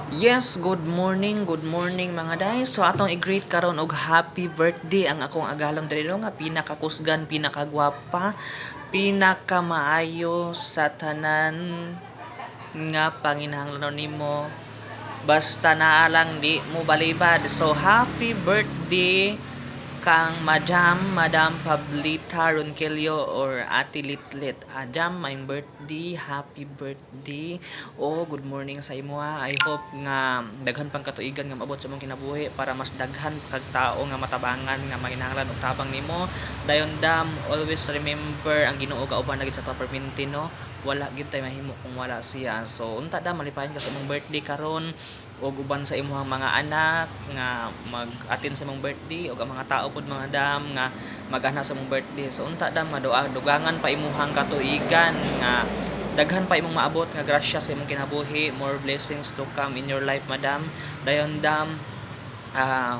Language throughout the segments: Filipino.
Yes, good morning mga day. So atong i-greet karon og happy birthday ang akong agalong diri nga pinakakusgan, pinakagwapa, pinakamaayo sa tanan nga panginahanglanon nimo. Basta naa lang di mo balibad. So happy birthday kang Madam Pablita Ronquillo or Ate Litlit. Jam, my birthday, happy birthday. Oh, good morning sa imo ha. I hope nga daghan pang katuigan nga maabot sa imong kinabuhi para mas daghan kag tao nga matabangan nga maginahanglan og tabang nimo. Dayon dam, always remember ang Ginoo kauban na gid sa perminti no. Wala gid tay mahimo kung wala siya. So unta da malipayon ka sa imong birthday karon o uban sa imong mga anak nga mag-attend sa imong birthday o ang mga tao pod mga dam nga mag-ana sa imong birthday. So unta dam nga dugangan pa imuhang katuigan nga daghan pa imong maabot nga grasya sa imong kinabuhi, more blessings to come in your life madam. Dayon dam,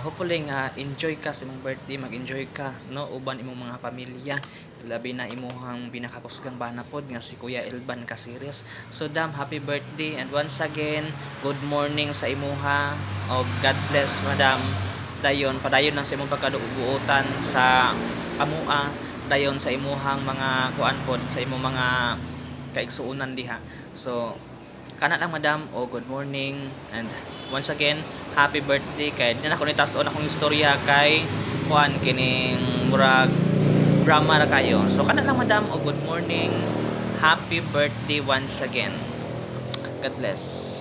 hopefully nga enjoy ka sa imong birthday, mag-enjoy ka no uban imong mga pamilya, labi na imuhang pinakakusgang bana pod nga si Kuya Elban Casires. So dam, happy birthday and once again good morning sa imuha o God bless madam. Dayon padayon lang sa imong pagkaduguotan sa amua, dayon sa imuhang mga kuan pod sa imong mga kaigsuonan diha. So kana lang madam o good morning and once again happy birthday kay na ako nitason akong istorya kay kuan kining murag drama ra kayo. So kana lang madam o good morning, happy birthday once again. God bless.